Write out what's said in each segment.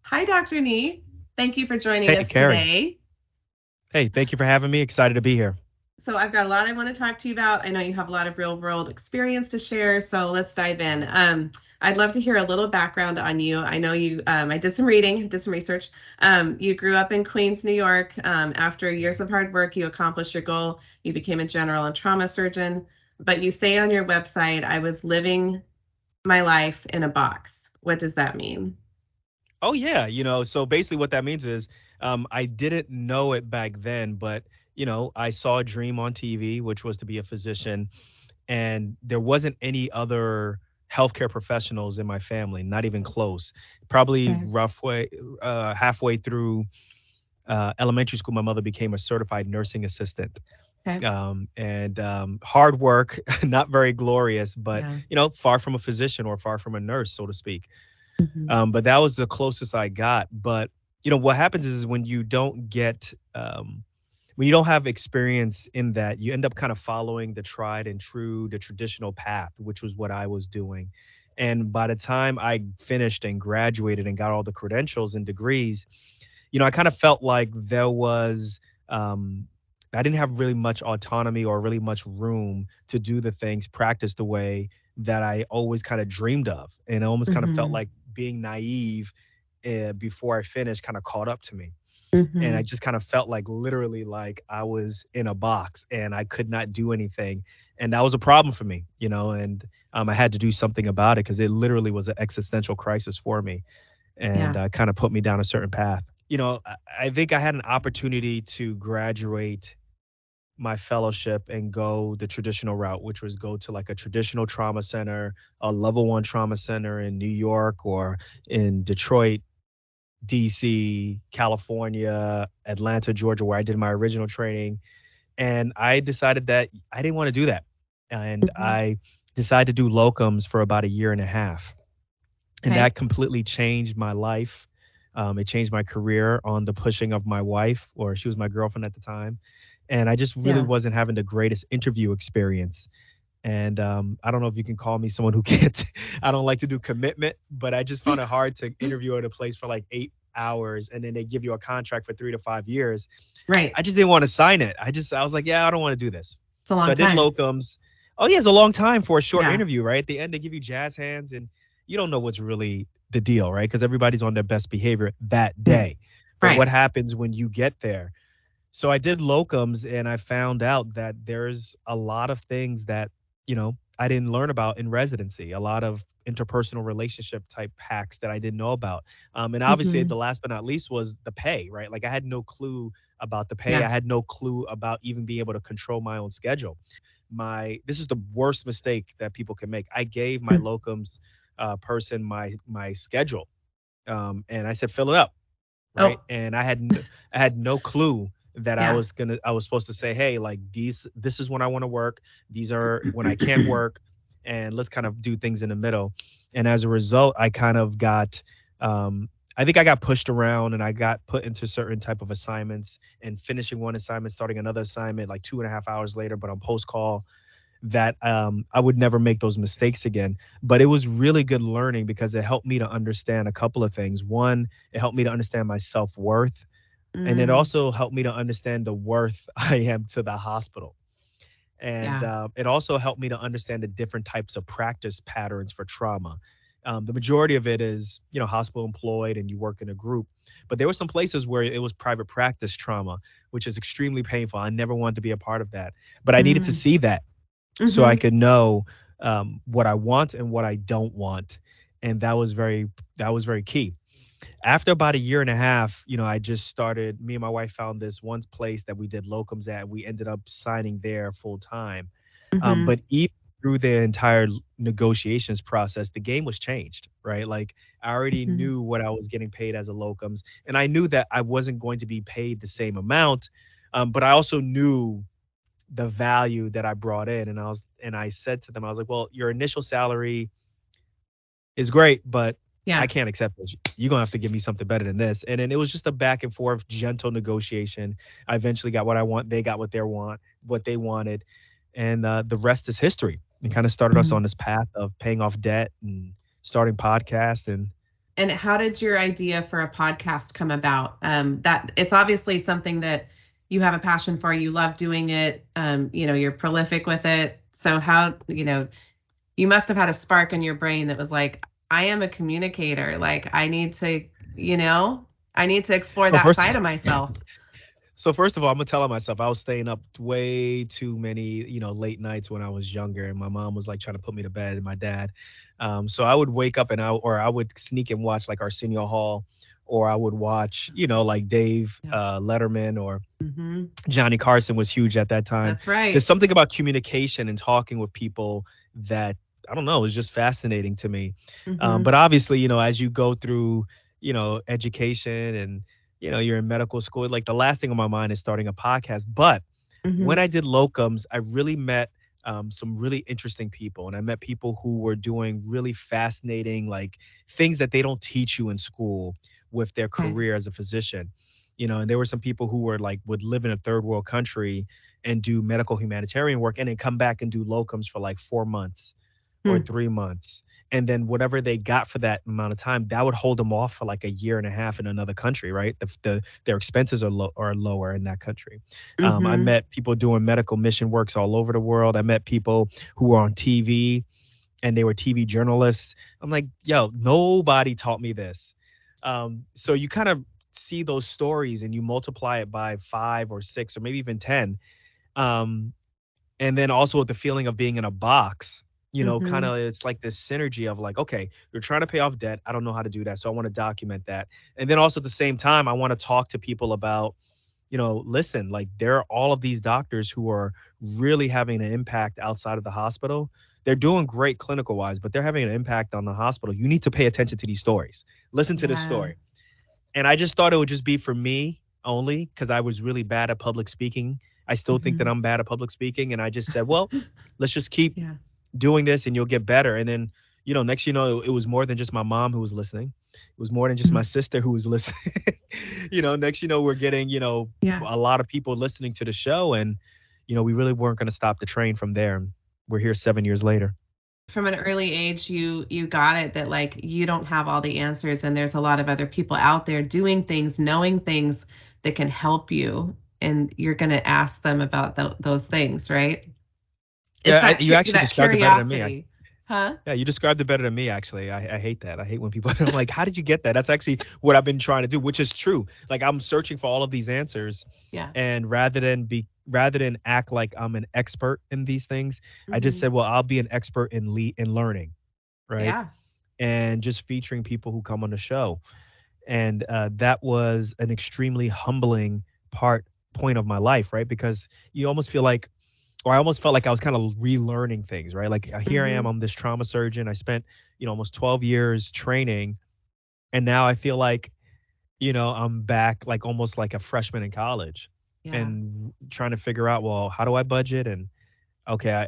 Hi, Dr. Nee. Thank you for joining Hey, us Carrie. today. Hey, thank you for having me. Excited to be here. So, I've got a lot I want to talk to you about. I know you have a lot of real world experience to share, so let's dive in. I'd love to hear a little background on you. I know I did some reading, did some research. You grew up in Queens, New York. After years of hard work, you accomplished your goal. You became a general and trauma surgeon. But you say on your website, I was living my life in a box. What does that mean? Oh yeah, so basically what that means is I didn't know it back then, but I saw a dream on TV, which was to be a physician, and there wasn't any other healthcare professionals in my family, not even close. Probably Okay. halfway through elementary school, my mother became a certified nursing assistant. Okay. And hard work, not very glorious, but Yeah. far from a physician or far from a nurse, so to speak. Hmm. But that was the closest I got. But what happens is when you don't get when you don't have experience in that, you end up kind of following the tried and true, the traditional path, which was what I was doing. And by the time I finished and graduated and got all the credentials and degrees, I kind of felt like there was I didn't have really much autonomy or really much room to do the things, practice the way that I always kind of dreamed of. And it almost kind of felt Hmm. like being naive before I finished kind of caught up to me. And I Hmm. just kind of felt like literally like I was in a box and I could not do anything. And that was a problem for me, and I had to do something about it because it literally was an existential crisis for me and Yeah. kind of put me down a certain path. I think I had an opportunity to graduate my fellowship and go the traditional route, which was go to like a traditional trauma center, a level one trauma center in New York or in Detroit, DC, California, Atlanta, Georgia, where I did my original training. And I decided that I didn't want to do that. And Hmm. I decided to do locums for about a year and a half. And Okay. that completely changed my life. It changed my career on the pushing of my wife, or she was my girlfriend at the time. And I just really Yeah. wasn't having the greatest interview experience. And I don't know if you can call me someone who can't, I don't like to do commitment, but I just found it hard to interview at a place for like 8 hours and then they give you a contract for 3 to 5 years. Right. I just didn't want to sign it. I was like, yeah, I don't want to do this. It's a So long I did time. locums. Oh yeah, it's a long time for a short Yeah. interview, right? At the end, they give you jazz hands and you don't know what's really the deal, right? Because everybody's on their best behavior that Mm. day. But what Right. happens when you get there? So I did locums and I found out that there's a lot of things that, I didn't learn about in residency, a lot of interpersonal relationship type hacks that I didn't know about. And obviously Hmm. the last but not least was the pay, right? Like I had no clue about the pay. I Yeah. had no clue about even being able to control my own schedule. This is the worst mistake that people can make. I gave my Mm. locums person my schedule, and I said fill it up, right? Oh. And I had no clue that Yeah. I was supposed to say, hey, like this is when I want to work. These are when I can't work, and let's kind of do things in the middle. And as a result, I kind of got I think I got pushed around and I got put into certain type of assignments and finishing one assignment, starting another assignment like 2.5 hours later, but on post call that I would never make those mistakes again. But it was really good learning because it helped me to understand a couple of things. One, it helped me to understand my self worth, and it Mm. also helped me to understand the worth I am to the hospital. And Yeah. it also helped me to understand the different types of practice patterns for trauma. The majority of it is, hospital employed and you work in a group. But there were some places where it was private practice trauma, which is extremely painful. I never wanted to be a part of that. But I needed to Mm. see that so I Hmm. could know what I want and what I don't want, and that was very key. After about a year and a half, I just started. Me and my wife found this one place that we did locums at. We ended up signing there full time. Hmm. But even through the entire negotiations process, the game was changed, right? Like I already Hmm. knew what I was getting paid as a locums, and I knew that I wasn't going to be paid the same amount. But I also knew the value that I brought in. And I said to them, I was like, well, your initial salary is great, but I Yeah. can't accept this. You're gonna have to give me something better than this. And then it was just a back and forth, gentle negotiation. I eventually got what I want. They got what they wanted, and the rest is history. It kind of started us Mm. on this path of paying off debt and starting podcast, and And how did your idea for a podcast come about? That it's obviously something that you have a passion for. You love doing it. You're prolific with it. So how, you must have had a spark in your brain that was like, I am a communicator. Like you know, I need to explore So that first, side of myself. so first of all, I'm gonna tell myself I was staying up way too many, late nights when I was younger, and my mom was like trying to put me to bed, and my dad. So I would wake up and I would sneak and watch like Arsenio Hall, or I would watch, like Dave Yeah. Letterman, or Hmm. Johnny Carson was huge at that time. That's right. There's something about communication and talking with people that I don't know is just fascinating to me. Hmm. But obviously, as you go through, education and you're in medical school, like the last thing on my mind is starting a podcast. But Hmm. when I did locums, I really met some really interesting people, and I met people who were doing really fascinating like things that they don't teach you in school with their Okay. career as a physician. And there were some people who were like would live in a third world country and do medical humanitarian work and then come back and do locums for like 4 months or Hmm. 3 months. And then whatever they got for that amount of time, that would hold them off for like a year and a half in another country, right? Their expenses are lower in that country. I Hmm. met people doing medical mission works all over the world. I met people who were on TV and they were TV journalists. I'm like, yo, nobody taught me this. So you kind of see those stories and you multiply it by 5 or 6 or maybe even 10. Um, and then also with the feeling of being in a box, kind Hmm. of it's like this synergy of like, okay, you're trying to pay off debt. I don't know how to do that. So I want to document that. And then also at the same time, I want to talk to people about, listen, like there are all of these doctors who are really having an impact outside of the hospital. They're doing great clinical wise, but they're having an impact on the hospital. You need to pay attention to these stories. Listen to this Yeah. story. And I just thought it would just be for me only because I was really bad at public speaking. I still think that Hmm. I'm bad at public speaking. And I just said, well, let's just keep Yeah. doing this and you'll get better. And then, next, it was more than just my mom who was listening. It was more than just my sister who was listening. Next, we're getting, Yeah. a lot of people listening to the show. And, we really weren't going to stop the train from there. We're here 7 years later. From an early age, you got it that like you don't have all the answers, and there's a lot of other people out there doing things, knowing things that can help you, and you're going to ask them about those things, right? It's Yeah, that you actually that described it better than me. curiosity, huh? Yeah, you described it better than me, actually. I hate that. I hate when people, I'm like, how did you get that? That's actually what I've been trying to do, which is true. Like I'm searching for all of these answers. Yeah. And rather than act like I'm an expert in these things, I just Hmm. said, well, I'll be an expert in learning, right? Yeah. And just featuring people who come on the show. And that was an extremely humbling point of my life, right? Because you almost feel like, or I almost felt like I was kind of relearning things, right? Like here I am, Hmm. I'm this trauma surgeon. I spent, almost 12 years training, and now I feel like, I'm back like almost like a freshman in college Yeah. and trying to figure out, well, how do I budget? And okay,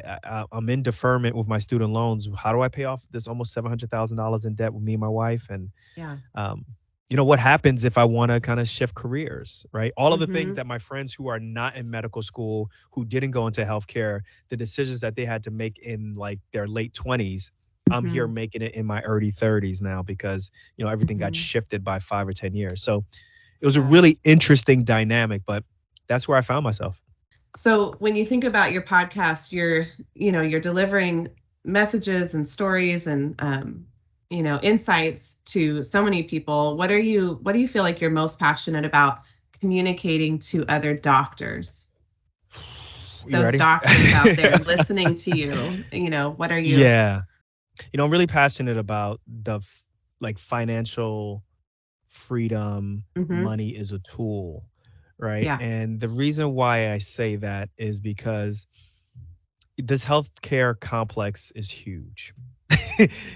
I'm in deferment with my student loans. How do I pay off this almost $700,000 in debt with me and my wife? And Yeah. um, what happens if I want to kind of shift careers, right? All of the things Hmm. that my friends who are not in medical school, who didn't go into healthcare, the decisions that they had to make in like their late 20s, I'm here Hmm. making it in my early 30s now because, everything got Hmm. shifted by 5 or 10 years. So it was a Yeah. really interesting dynamic, but that's where I found myself. So when you think about your podcast, you're delivering messages and stories and insights to so many people. What do you feel like you're most passionate about communicating to other doctors? You Those ready? doctors out there listening to you, what are you? Yeah. I'm really passionate about like financial freedom. Hmm. Money is a tool, right? Yeah, And the reason why I say that is because this healthcare complex is huge.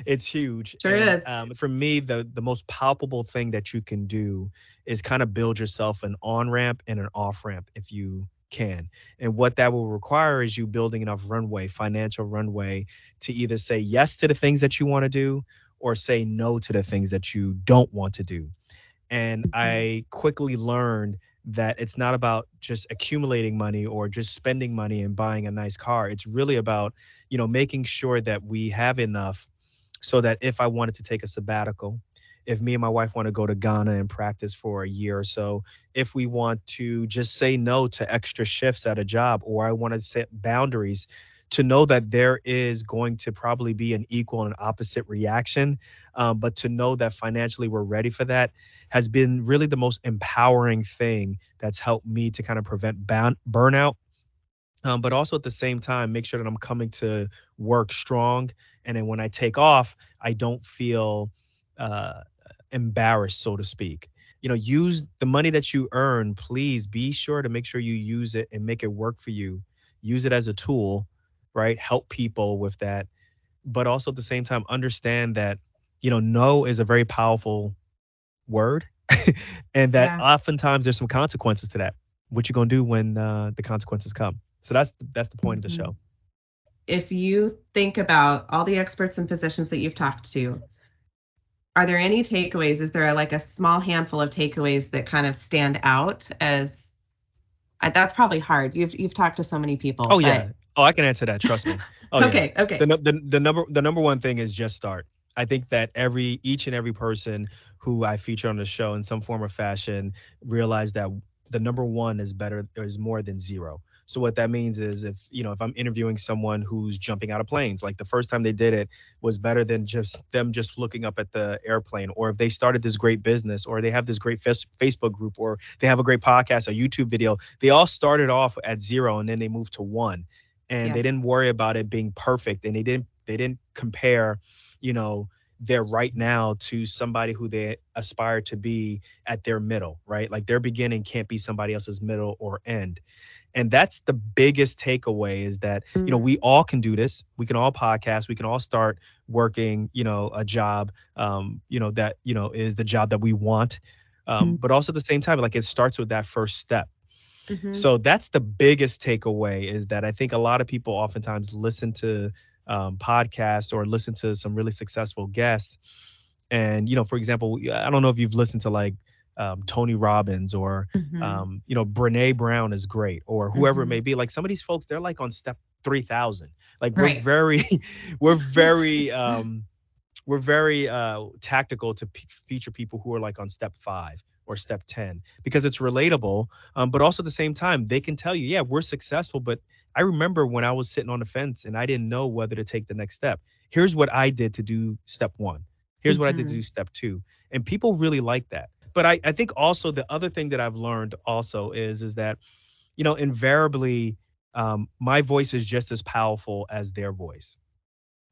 It's huge. sure And is. for me, the most palpable thing that you can do is kind of build yourself an on ramp and an off ramp if you can. And what that will require is you building enough runway, financial runway, to either say yes to the things that you want to do or say no to the things that you don't want to do. And Mhm. I quickly learned that it's not about just accumulating money or just spending money and buying a nice car. It's really about, making sure that we have enough so that if I wanted to take a sabbatical, if me and my wife want to go to Ghana and practice for a year or so, if we want to just say no to extra shifts at a job, or I want to set boundaries, to know that there is going to probably be an equal and opposite reaction. But to know that financially we're ready for that has been really the most empowering thing that's helped me to kind of prevent burnout. But also at the same time, make sure that I'm coming to work strong. And then when I take off, I don't feel uh, embarrassed, so to speak. Use the money that you earn. Please be sure to make sure you use it and make it work for you. Use it as a tool, right? Help people with that. But also at the same time, understand that, no is a very powerful word, and that Yeah. oftentimes there's some consequences to that. What you gonna do when the consequences come? So that's the point of the Mhm. show. If you think about all the experts and physicians that you've talked to, are there any takeaways? Is there like a small handful of takeaways that kind of stand out as that's probably hard. You've talked to so many people, Oh yeah. but Oh, I can answer that. Trust me. Oh yeah. okay, okay. The number one thing is just start. I think that each and every person who I feature on the show in some form or fashion realize that the number one is more than zero. So what that means is, if I'm interviewing someone who's jumping out of planes, like the first time they did it was better than just looking up at the airplane, or if they started this great business, or they have this great Facebook group, or they have a great podcast or YouTube video, they all started off at zero and then they moved to one, and they Yes. didn't worry about it being perfect, and they didn't compare, you know, their right now to somebody who they aspire to be at their middle, right? Like their beginning can't be somebody else's middle or end. And that's the biggest takeaway, is that, we all can do this. We can all podcast. We can all start working, a job, that, is the job that we want. But also at the same time, like, it starts with that first step. Mm-hmm. So that's the biggest takeaway, is that I think a lot of people oftentimes listen to podcasts or listen to some really successful guests. And, for example, I don't know if you've listened to, like, Tony Robbins, or, Mm-hmm. Brene Brown is great, or whoever it Mm-hmm. may be. Like, some of these folks, they're like on step 3,000. Like, we're Right. very, we're very, tactical to feature people who are like on step 5 or step 10, because it's relatable. But also at the same time, they can tell you, yeah, we're successful, but I remember when I was sitting on the fence and I didn't know whether to take the next step. Here's what I did to do step 1. Here's what I did to Mm-hmm. do step 2. And people really like that. But I think also the other thing that I've learned also is that, invariably, my voice is just as powerful as their voice.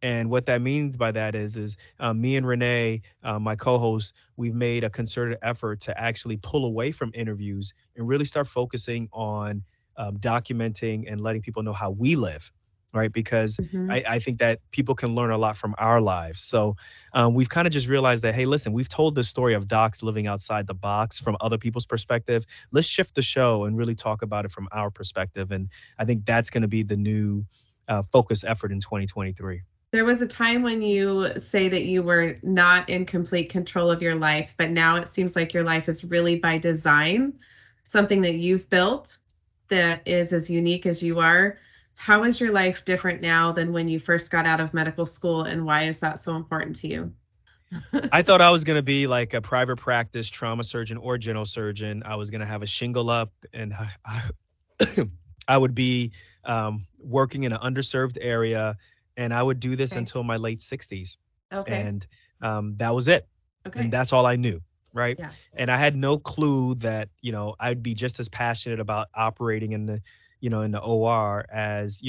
And what that means by that is me and Renee, my co-host, we've made a concerted effort to actually pull away from interviews and really start focusing on documenting and letting people know how we live, right? Because Mm-hmm. I think that people can learn a lot from our lives. So we've kind of just realized that, hey, listen, we've told the story of docs living outside the box from other people's perspective. Let's shift the show and really talk about it from our perspective. And I think that's going to be the new focus effort in 2023. There was a time when you say that you were not in complete control of your life, but now it seems like your life is really by design, something that you've built that is as unique as you are. How is your life different now than when you first got out of medical school, and why is that so important to you? I thought I was going to be like a private practice trauma surgeon or general surgeon. I was going to have a shingle up, and I would be working in an underserved area, and I would do this Okay. until my late 60s. Okay. And that was it. And Okay. that's all I knew. Right. Yeah. And I had no clue that, I'd be just as passionate about operating in the OR as,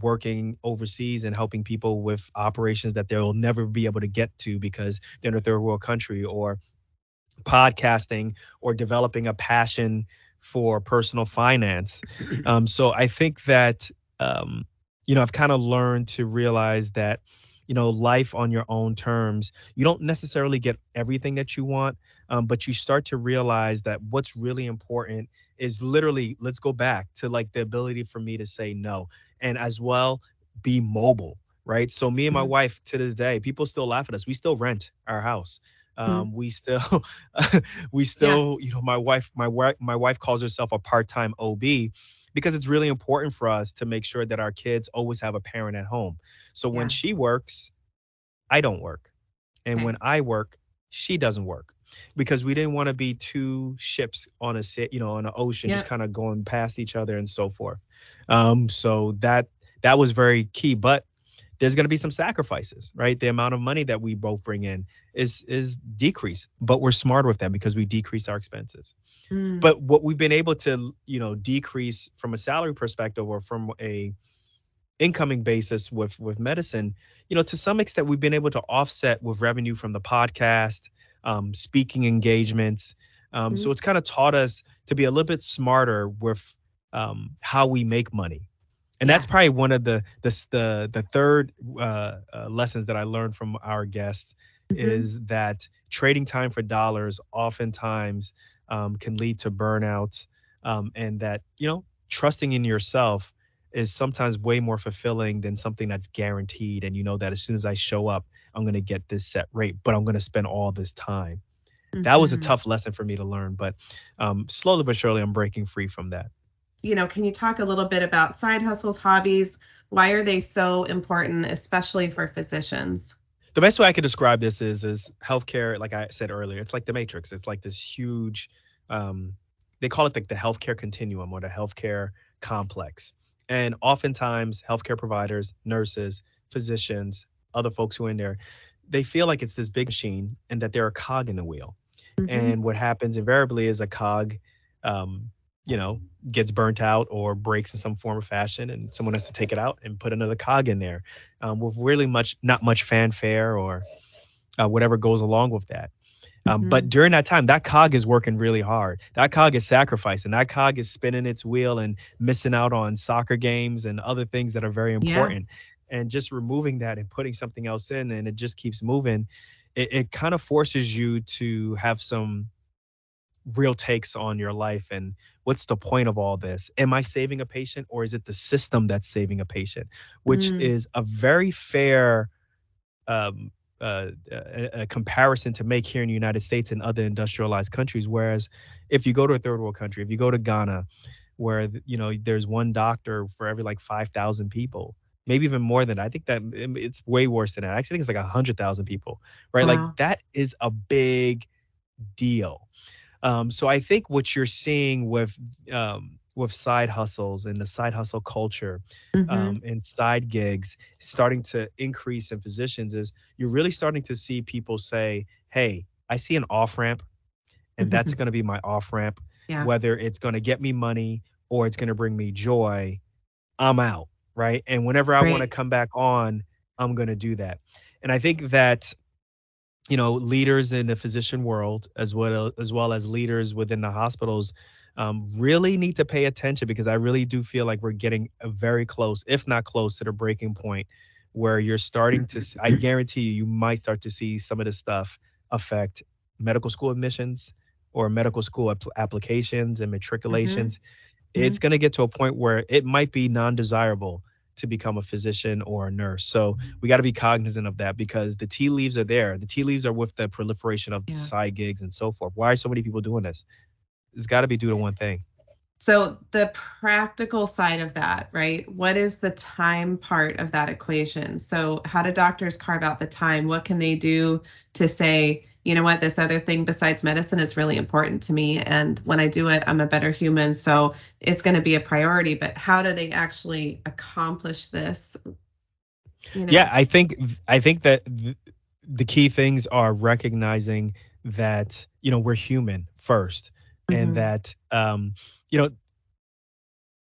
working overseas and helping people with operations that they'll never be able to get to because they're in a third world country, or podcasting, or developing a passion for personal finance. So I think that, I've kind of learned to realize that, life on your own terms, you don't necessarily get everything that you want, but you start to realize that what's really important is literally, let's go back to like the ability for me to say no, and as well be mobile. Right. So me and my wife, to this day, people still laugh at us. We still rent our house. Mm-hmm. We still we Yeah. still, my wife calls herself a part-time OB, because it's really important for us to make sure that our kids always have a parent at home. So when Yeah. she works, I don't work. And Okay. when I work, she doesn't work, because we didn't want to be two ships on a on an ocean, just Yep. kind of going past each other and so forth. So that was very key. But there's going to be some sacrifices, right? The amount of money that we both bring in is decreased, but we're smart with that because we decrease our expenses. Mm. But what we've been able to, decrease from a salary perspective or from a incoming basis with medicine, to some extent we've been able to offset with revenue from the podcast, speaking engagements. So Mm. it's kind of taught us to be a little bit smarter with how we make money. And that's Yeah. probably one of the third lessons that I learned from our guests, Hmm. is that trading time for dollars oftentimes can lead to burnout, and that trusting in yourself is sometimes way more fulfilling than something that's guaranteed. And you know that as soon as I show up, I'm going to get this set rate, but I'm going to spend all this time. That was a Hmm. tough lesson for me to learn, but slowly but surely I'm breaking free from that. Can you talk a little bit about side hustles, hobbies? Why are they so important, especially for physicians? The best way I could describe this is healthcare. Like I said earlier, it's like the Matrix. It's like this huge, um, they call it like the healthcare continuum or the healthcare complex. And oftentimes, healthcare providers, nurses, physicians, other folks who are in there, they feel like it's this big machine and that they're a cog in the wheel. Hmm. And what happens invariably is a cog, um, you know, gets burnt out or breaks in some form or fashion, and someone has to take it out and put another cog in there, with really not much fanfare or whatever goes along with that. But Hmm. during that time, that cog is working really hard. That cog is sacrificing. That cog is spinning its wheel and missing out on soccer games and other things that are very Yeah. important. And just removing that and putting something else in, and it just keeps moving. It kind of forces you to have some real takes on your life and what's the point of all this? Am I saving a patient, or is it the system that's saving a patient? Which Mm. is a very fair um, a comparison to make here in the United States and other industrialized countries. Whereas if you go to a third world country, if you go to Ghana, where there's one doctor for every like 5,000 people, maybe even more than that. I think that it's way worse than that. I actually think it's like 100,000 people, right? Like Wow. that is a big deal. So I think what you're seeing with side hustles and the side hustle culture, Hmm. and side gigs starting to increase in physicians, is you're really starting to see people say, "Hey, I see an off ramp, and that's going to be my off ramp. Yeah. Whether it's going to get me money or it's going to bring me joy, I'm out." Right. And whenever I want to Great. come back on, I'm going to do that. And I think that leaders in the physician world, as well as leaders within the hospitals, really need to pay attention, because I really do feel like we're getting very close, if not close, to the breaking point where you're starting to. I guarantee you might start to see some of this stuff affect medical school admissions or medical school applications and Hmm. matriculations. It's going to get to a point where it might be non-desirable to become a physician or a nurse. So we got to be cognizant of that, because the tea leaves are there. The tea leaves are with the proliferation of Yeah. side gigs and so forth. Why are so many people doing this? It's got to be due to one thing. So the practical side of that, right? What is the time part of that equation? So how do doctors carve out the time? What can they do to say, you know what, this other thing besides medicine is really important to me, and when I do it, I'm a better human, so it's going to be a priority. But how do they actually accomplish this? You Yeah, know. I think that the key things are recognizing that we're human first, and Hmm. that you know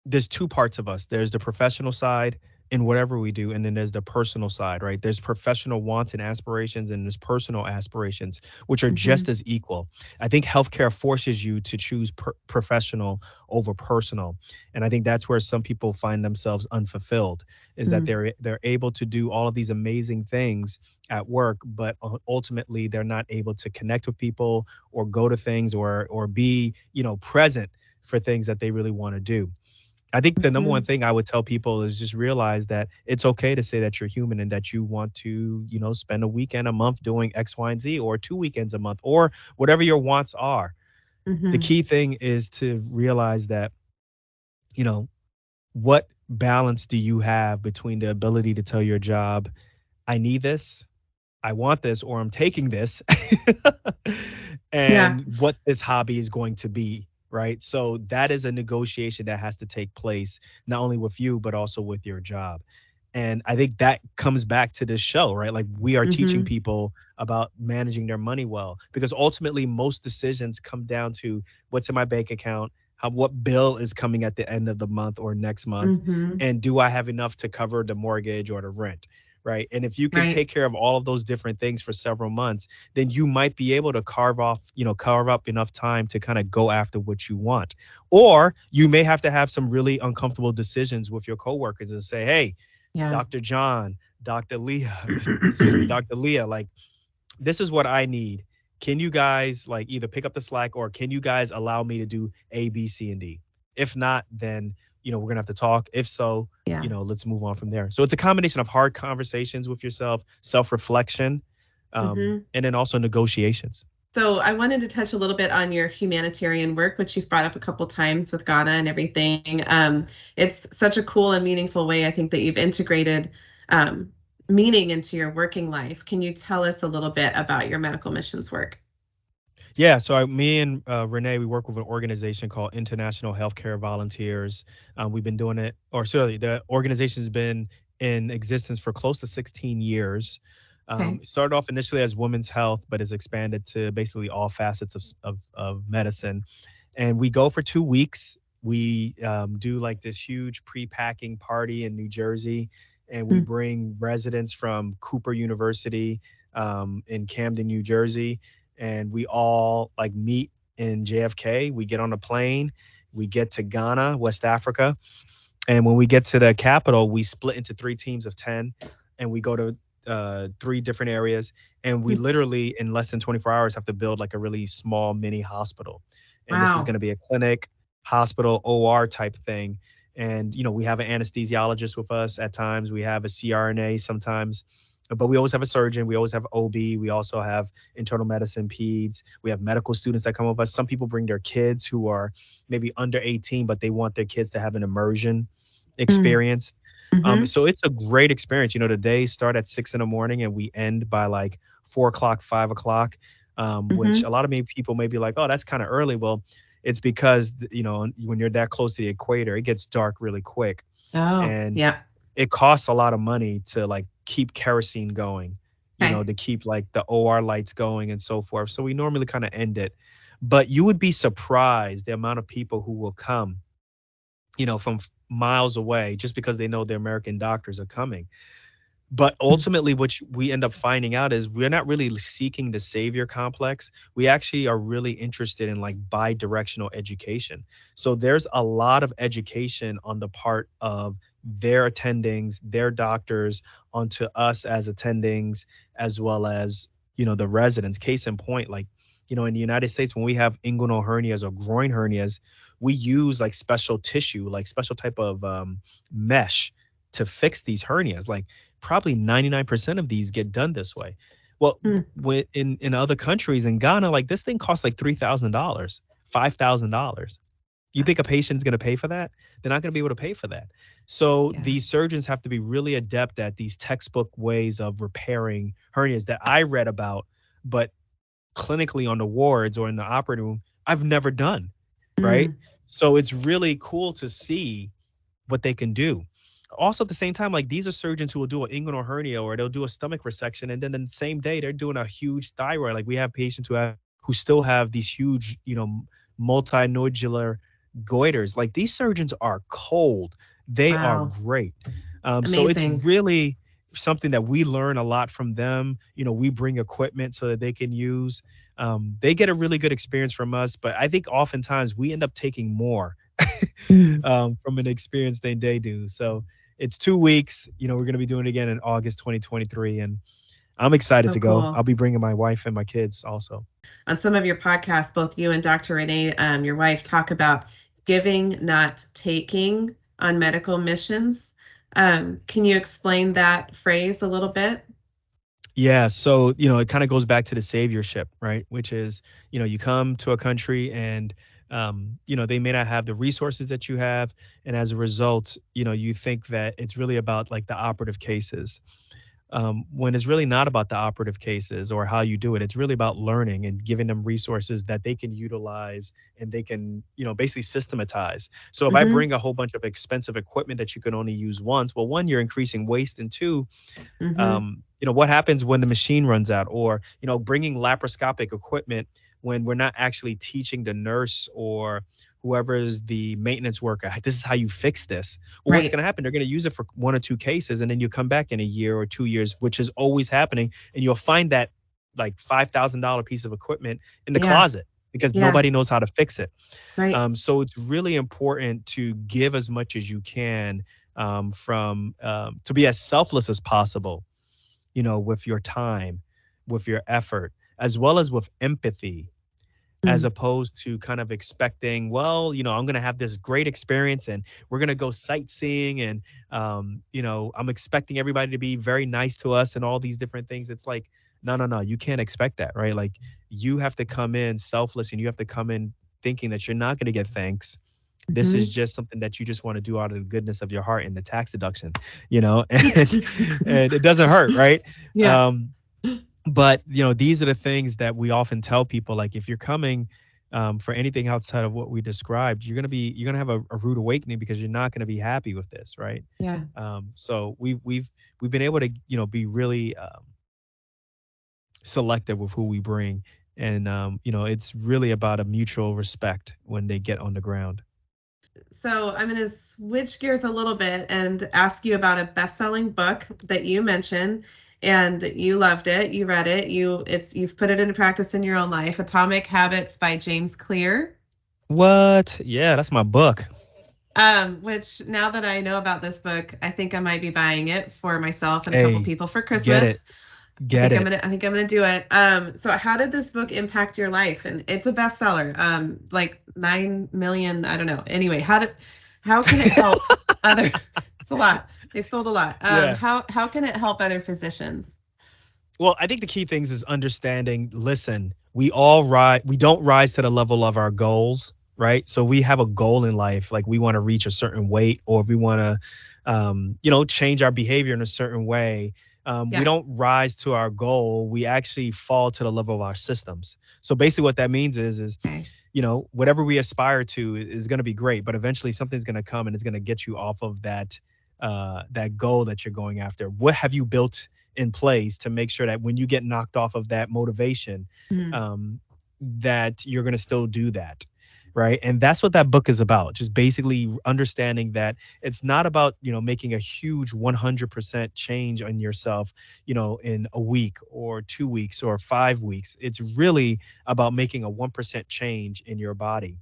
there's two parts of us. There's the professional side in whatever we do, and then there's the personal side, right? There's professional wants and aspirations, and there's personal aspirations, which are just Hmm. as equal. I think healthcare forces you to choose professional over personal, and I think that's where some people find themselves unfulfilled, is that they're able to do all of these amazing things at work, but ultimately they're not able to connect with people or go to things or be present for things that they really want to do. I think the number one Hmm. thing I would tell people is just realize that it's okay to say that you're human and that you want to, spend a weekend a month doing X, Y, and Z, or 2 weekends a month, or whatever your wants are. The Hmm. key thing is to realize that, you know, what balance do you have between the ability to tell your job, I need this, I want this or I'm taking this Yeah. and what this hobby is going to be, right? So that is a negotiation that has to take place not only with you but also with your job. And I think that comes back to this show, right? Like we are teaching Mm-hmm. people about managing their money well because ultimately most decisions come down to what's in my bank account, how what bill is coming at the end of the month or next month, Mm-hmm. and do I have enough to cover the mortgage or the rent? Right. And if you can Right. take care of all of those different things for several months, then you might be able to carve up enough time to kind of go after what you want. Or you may have to have some really uncomfortable decisions with your coworkers and say, hey, Yeah. Dr. John, Dr. Leah, excuse me, Dr. Leah, like this is what I need. Can you guys like either pick up the slack or can you guys allow me to do A, B, C, and D? If not, then we're gonna have to talk. If so, Yeah. let's move on from there. So it's a combination of hard conversations with yourself, self-reflection, Mm-hmm. and then also negotiations. So I wanted to touch a little bit on your humanitarian work, which you've brought up a couple times with Ghana and everything. It's such a cool and meaningful way, I think, that you've integrated um, meaning into your working life. Can you tell us a little bit about your medical missions work? Yeah, so me and Renee, we work with an organization called International Healthcare Volunteers. We've been doing it, or sorry, the organization's been in existence for close to 16 years. Okay. It started off initially as women's health, but has expanded to basically all facets of medicine. And we go for 2 weeks. We do like this huge pre-packing party in New Jersey, and we Mm. bring residents from Cooper University in Camden, New Jersey, and we all like meet in JFK. We get on a plane, we get to Ghana, West Africa, and when we get to the capital, we split into 3 teams of 10, and we go to 3 different areas, and we Mm. literally in less than 24 hours have to build like a really small mini hospital, and this is going Wow. to be a clinic, hospital, OR type thing. And we have an anesthesiologist with us at times. We have a CRNA sometimes, but we always have a surgeon. We always have OB. We also have internal medicine, peds. We have medical students that come with us. Some people bring their kids who are maybe under 18, but they want their kids to have an immersion Mm. experience. Mm-hmm. So it's a great experience. The days start at 6 in the morning and we end by like 4 o'clock, 5 o'clock, which Mm-hmm. a lot of people may be like, oh, that's kind of early. Well, it's because, when you're that close to the equator, it gets dark really quick. Oh, And yeah. it costs a lot of money to like keep kerosene going, Okay. to keep like the OR lights going and so forth. So we normally kind of end it. But you would be surprised the amount of people who will come, from miles away just because they know the American doctors are coming. But Mm. ultimately, what we end up finding out is we're not really seeking the savior complex. We actually are really interested in like bi-directional education. So there's a lot of education on the part of their attendings, their doctors, onto us as attendings, as well as, the residents. Case in point, like, in the United States, when we have inguinal hernias or groin hernias, we use like special tissue, like special type of mesh to fix these hernias. Like probably 99% of these get done this way. Well, Mm. in other countries, in Ghana, like this thing costs like $3,000, $5,000. You think a patient's going to pay for that? They're not going to be able to pay for that. So Yeah. these surgeons have to be really adept at these textbook ways of repairing hernias that I read about, but clinically on the wards or in the operating room, I've never done. Right. Mm. So it's really cool to see what they can do. Also, at the same time, like these are surgeons who will do an inguinal hernia or they'll do a stomach resection, and then the same day they're doing a huge thyroid. Like we have patients who still have these huge, multinodular goiters. Like these surgeons are cold. They are Wow. great. So it's Amazing. really something that we learn a lot from them. We bring equipment so that they can use. They get a really good experience from us, but I think oftentimes we end up taking more Mm. from an experience than they do. So it's 2 weeks. We're going to be doing it again in August 2023, and I'm excited So to go. I'll cool. be bringing my wife and my kids also. On some of your podcasts, both you and Dr. Renee, your wife, talk about giving, not taking on medical missions. Can you explain that phrase a little bit? Yeah, so it kind of goes back to the saviorship, right? Which is, you come to a country and they may not have the resources that you have, and as a result, you think that it's really about like the operative cases. when it's really not about the operative cases or how you do it. It's really about learning and giving them resources that they can utilize and they can, basically systematize. So if I Mm-hmm. bring a whole bunch of expensive equipment that you can only use once, well, one, you're increasing waste, and two, Mm-hmm. what happens when the machine runs out, or bringing laparoscopic equipment when we're not actually teaching the nurse or whoever is the maintenance worker, this is how you fix this. Well, what's going Right. to happen, they're going to use it for one or two cases, and then you come back in a year or 2 years, which is always happening, and you'll find that like $5,000 piece of equipment in the Yeah. closet because Yeah. nobody knows how to fix it. Right. So it's really important to give as much as you can, from to be as selfless as possible, with your time, with your effort, as well as with empathy, as Mm. opposed to kind of expecting, well, I'm going to have this great experience and we're going to go sightseeing, and, I'm expecting everybody to be very nice to us and all these different things. It's like, no, no, no, you can't expect that, right? Like, you have to come in selfless, and you have to come in thinking that you're not going to get thanks. This is Mm-hmm. just something that you just want to do out of the goodness of your heart and the tax deduction, and it doesn't hurt, right? Yeah. Um, but these are the things that we often tell people, like, if you're coming, for anything outside of what we described, you're gonna have a rude awakening, because you're not gonna be happy with this, right? Yeah. So we've been able to be really, selective with who we bring, and it's really about a mutual respect when they get on the ground. So I'm going to switch gears a little bit and ask you about a best-selling book that you mentioned, and you loved it. You read it. You've put it into practice in your own life. Atomic Habits by James Clear. What? Yeah, that's my book. Which now that I know about this book, I think I might be buying it for myself and a couple Hey, people for get it, Christmas. get it. I think I'm gonna do it. So how did this book impact your life? And it's a bestseller. Like 9 million, I don't know. Anyway, how can it help other it's a lot. They've sold a lot. Yeah. How can it help other physicians? Well, I think the key things is understanding, listen, we don't rise to the level of our goals, right? So we have a goal in life, like we want to reach a certain weight, or if we want to, change our behavior in a certain way. We Yeah. don't rise to our goal. We actually fall to the level of our systems. So basically what that means is, Okay. whatever we aspire to is going to be great, but eventually something's going to come and it's going to get you off of that goal that you're going after. What have you built in place to make sure that when you get knocked off of that motivation, Mhm. um, that you're going to still do that, right? And that's what that book is about, just basically understanding that it's not about making a huge 100% change on yourself, in a week or 2 weeks or 5 weeks. It's really about making a 1% change in your body,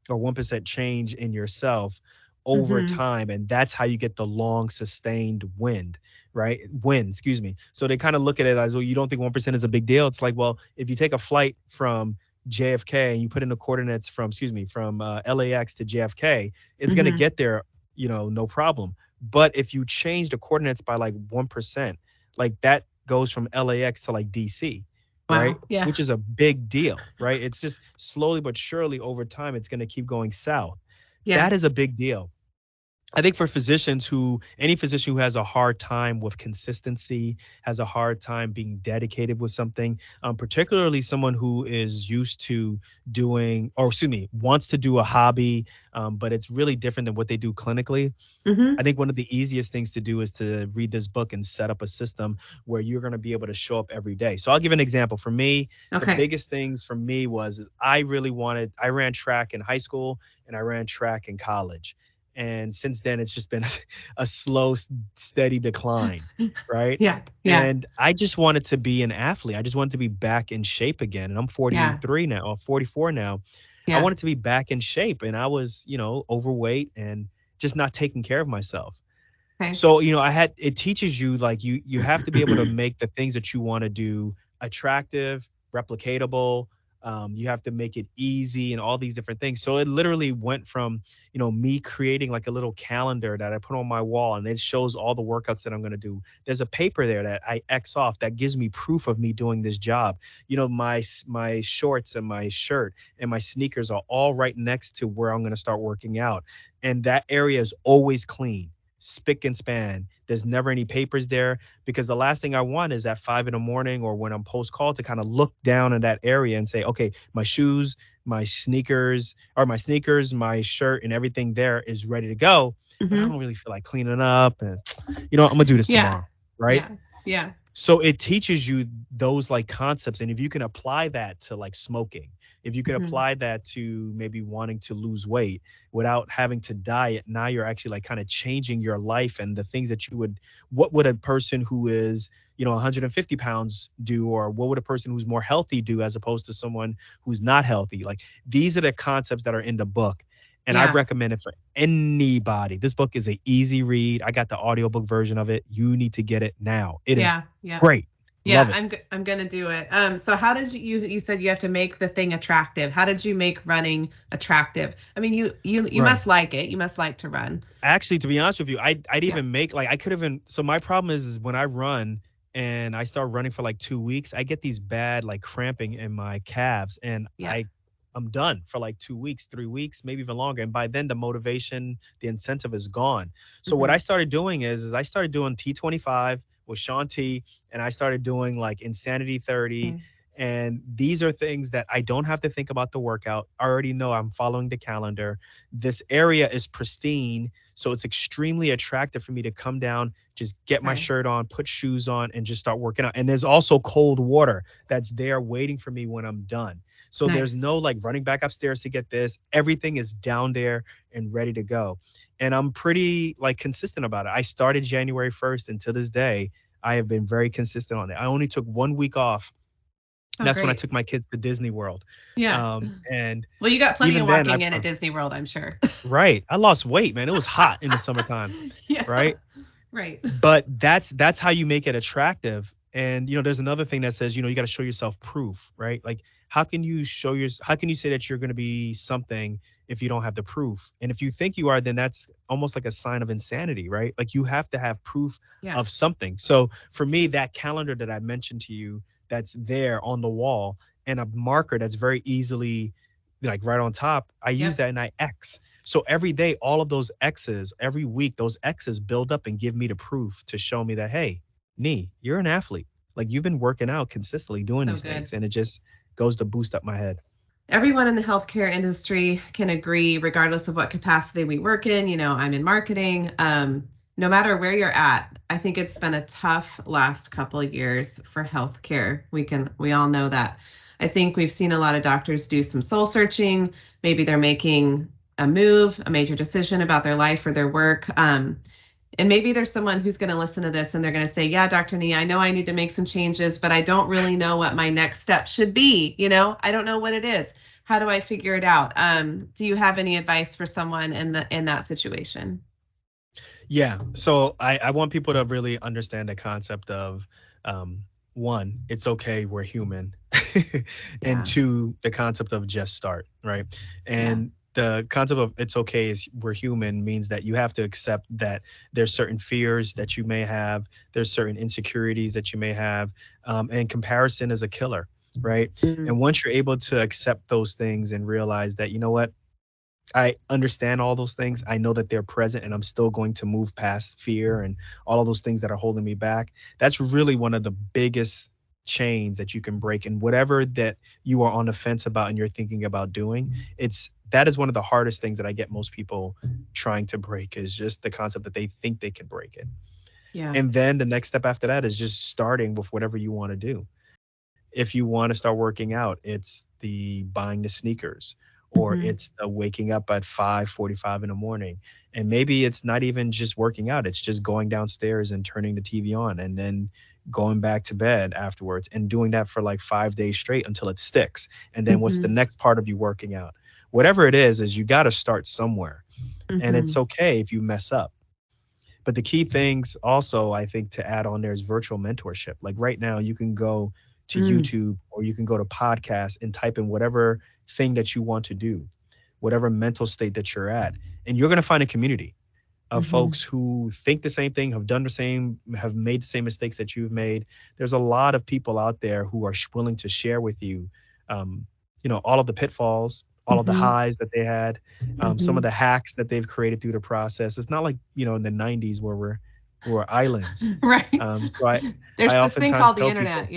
or 1% change in yourself over Mhm. time, and that's how you get the long sustained win, excuse me. So they kind of look at it as, well, you don't think 1% is a big deal. It's like, well, if you take a flight from JFK and you put in the coordinates from, excuse me, from LAX to JFK, it's going to Mhm. get there, no problem. But if you change the coordinates by like 1%, like that goes from LAX to like DC, right? Wow. Yeah. Which is a big deal, right? It's just slowly but surely over time, it's going to keep going south. Yeah. That is a big deal. I think for any physician who has a hard time with consistency, has a hard time being dedicated with something, particularly someone who is used to doing, or excuse me, wants to do a hobby, but it's really different than what they do clinically. I Mhm. think one of the easiest things to do is to read this book and set up a system where you're going to be able to show up every day. So I'll give an example. For me, the Okay. biggest things for me was I ran track in high school and I ran track in college. And since then, it's just been a slow, steady decline, right? Yeah. Yeah. And I just wanted to be an athlete. I just wanted to be back in shape again. And I'm Yeah. 43 now, or 44 now. I Yeah. wanted to be back in shape, and I was, overweight and just not taking care of myself. Okay. So, it teaches you, like, you have to be able to make the things that you want to do attractive, replicatable. You have to make it easy and all these different things. So it literally went from, me creating like a little calendar that I put on my wall, and it shows all the workouts that I'm going to do. There's a paper there that I X off that gives me proof of me doing this job. My shorts and my shirt and my sneakers are all right next to where I'm going to start working out. And that area is always clean, spick and span. There's never any papers there, because the last thing I want is at 5 in the morning or when I'm post call to kind of look down in that area and say, okay, my shoes, my sneakers, my shirt, and everything there is ready to go. But I Hmm. don't really feel like cleaning up, and I'm gonna do this Yeah. tomorrow, right? Yeah. Yeah. So it teaches you those like concepts. And if you can apply that to like smoking, if you can Hmm. apply that to maybe wanting to lose weight without having to diet, now you're actually like kind of changing your life and the things that what would a person who is, 150 pounds do, or what would a person who's more healthy do as opposed to someone who's not healthy? Like, these are the concepts that are in the book. And I've Yeah. recommended for anybody. This book is an easy read. I got the audiobook version of it. You need to get it now. It is Yeah. Yeah. great. Yeah, Love it. I'm gonna do it. So how did you said you have to make the thing attractive. How did you make running attractive? I mean, you Right. must like it. You must like to run. Actually, to be honest with you, I'd Yeah. even make like I could even so my problem is when I run and I start running for like 2 weeks, I get these bad like cramping in my calves, and Yeah. I'm done for like 2 weeks, 3 weeks, maybe even longer. And by then the motivation, the incentive is gone. So what I Hmm. started doing is I started doing T25 with Sean T, and I started doing like Insanity 30. Okay. And these are things that I don't have to think about the workout. I already know I'm following the calendar. This area is pristine. So it's extremely attractive for me to come down, just get my Okay. shirt on, put shoes on, and just start working out. And there's also cold water that's there waiting for me when I'm done. So there's Nice. no like running back upstairs to get this. Everything is down there and ready to go. And I'm pretty like consistent about it. I started January 1st, and to this day, I have been very consistent on it. I only took 1 week off. And Oh, that's when I great. took my kids to Disney World. Yeah. And Well, you got plenty even of then, walking in at Disney World, I'm sure. right, I lost weight, man. It was hot in the summertime, Yeah. right? Right. But that's how you make it attractive. And there's another thing that says, you got to show yourself proof, right? Like, how can you say that you're going to be something if you don't have the proof? And if you think you are, then that's almost like a sign of insanity, right? Like, you have to have proof Yeah. of something. So for me, that calendar that I mentioned to you, that's there on the wall, and a marker that's very easily like right on top, I use Yep. that and I X. So every day, all of those X's, every week, those X's build up and give me the proof to show me that, hey, Nee, you're an athlete. Like, you've been working out consistently doing So these good. things, and it just goes to boost up my head. Everyone in the healthcare industry can agree, regardless of what capacity we work in. I'm in marketing. No matter where you're at, I think it's been a tough last couple of years for healthcare. We all know that. I think we've seen a lot of doctors do some soul searching. Maybe they're making a major decision about their life or their work. And maybe there's someone who's going to listen to this and they're going to say, yeah, Dr. Nee, I know I need to make some changes, but I don't really know what my next step should be. I don't know what it is. How do I figure it out? Do you have any advice for someone in that situation? Yeah. So I want people to really understand the concept of one, it's okay, we're human. And Yeah. two, the concept of just start, right? Yeah. And the concept of it's okay is we're human means that you have to accept that there's certain fears that you may have, there's certain insecurities that you may have, and comparison is a killer, right? Mhm. And once you're able to accept those things and realize that, you know what, I understand all those things. I know that they're present, and I'm still going to move past fear and all of those things that are holding me back. That's really one of the biggest chains that you can break. And whatever that you are on the fence about and you're thinking about doing, that is one of the hardest things that I get most people trying to break, is just the concept that they think they can break it. Yeah. And then the next step after that is just starting with whatever you want to do. If you want to start working out, it's the buying the sneakers, or Hmm. it's the waking up at 5:45 in the morning. And maybe it's not even just working out, it's just going downstairs and turning the TV on and then going back to bed afterwards, and doing that for like 5 days straight until it sticks. And then what's the Hmm. next part of you working out? Whatever it is you got to start somewhere. And Hmm. it's okay if you mess up. But the key things also, I think, to add on there is virtual mentorship. Like right now, you can go to Mm. YouTube or you can go to podcasts and type in whatever thing that you want to do, whatever mental state that you're at. And you're going to find a community of Hmm. folks who think the same thing, have done the same, have made the same mistakes that you've made. There's a lot of people out there who are willing to share with you, um, all of the pitfalls, all of the Hmm. highs that they had, some of Hmm. the hacks that they've created through the process. It's not like, in the 90s where we're We're islands. Right. So There's I this thing oftentimes called the tell internet. people,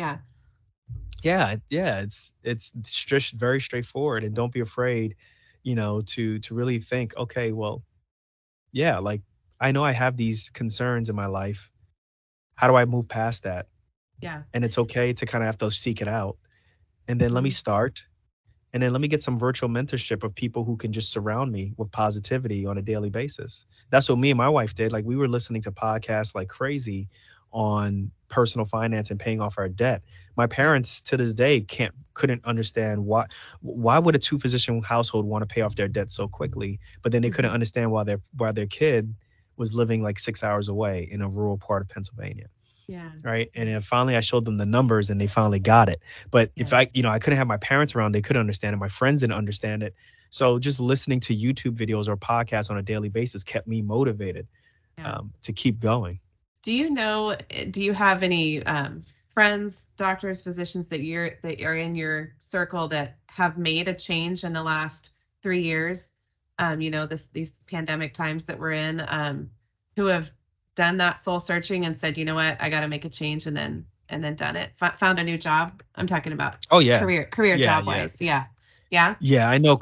Yeah. yeah, it's just very straightforward, and don't be afraid, to really think, okay, well, yeah, like I know I have these concerns in my life. How do I move past that? Yeah. And it's okay to kind of have to seek it out. And then let me Mhm. start. And then let me get some virtual mentorship of people who can just surround me with positivity on a daily basis. That's what me and my wife did. Like we were listening to podcasts like crazy on personal finance and paying off our debt. My Yeah. parents to this day couldn't understand why would a two physician household want to pay off their debt so quickly, but then they couldn't Mhm. understand why their kid was living like 6 hours away in a rural part of Pennsylvania. Yeah. Right. And then finally I showed them the numbers and they finally got it. But if Yeah. I couldn't have my parents around, they couldn't understand it. My friends didn't understand it. So just listening to YouTube videos or podcasts on a daily basis kept me motivated, Yeah. to keep going. Do you have any friends, doctors, physicians that are in your circle that have made a change in the last 3 years? These pandemic times that we're in, who have done that soul searching and said, you know what, I got to make a change, and then done it. Found a new job. I'm talking about Oh yeah. career Yeah, job yeah. wise. Yeah. Yeah. Yeah, I know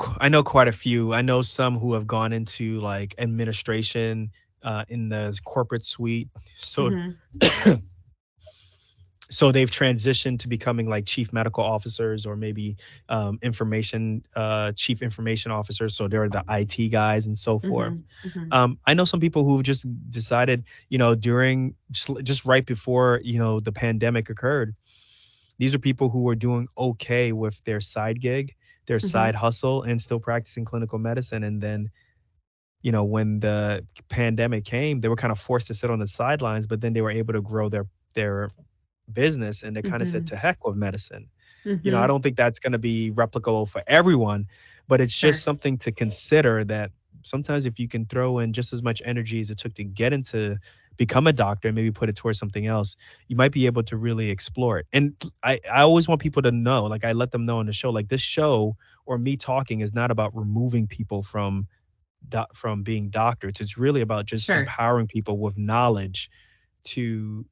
quite a few. I know some who have gone into like administration in the corporate suite. So Hmm. so they've transitioned to becoming like chief medical officers or maybe information chief information officers, so they're the IT guys and so forth. Hmm. Hmm. I know some people who just decided, during just right before the pandemic occurred, these are people who were doing okay with their side gig, their Hmm. side hustle, and still practicing clinical medicine. And then when the pandemic came, they were kind of forced to sit on the sidelines, but then they were able to grow their business, and they kind of said Hmm. to heck with medicine. I Hmm. don't think that's going to be replicable for everyone, but it's just Sure. something to consider that sometimes if you can throw in just as much energy as it took to get into become a doctor and maybe put it towards something else, you might be able to really explore it. And I always want people to know, like I let them know on the show, like this show or me talking is not about removing people from being doctors. It's really about just Sure. empowering people with knowledge to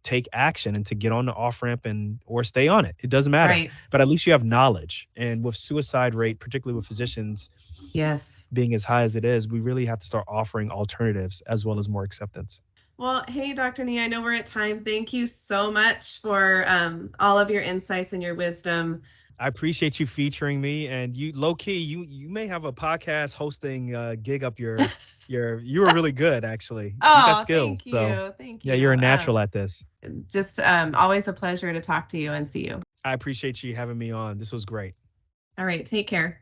take action and to get on the off ramp and or stay on it. It doesn't matter, Right. but at least you have knowledge. And with suicide rate, particularly with physicians Yes. being as high as it is, we really have to start offering alternatives as well as more acceptance. Well, hey, Dr. Nee, I know we're at time. Thank you so much for all of your insights and your wisdom. I appreciate you featuring me, and you low key, you may have a podcast hosting gig up your you were really good actually. You got Oh, skills. thank So you. Thank yeah, you. you're a natural at this. Just always a pleasure to talk to you and see you. I appreciate you having me on. This was great. All right. Take care.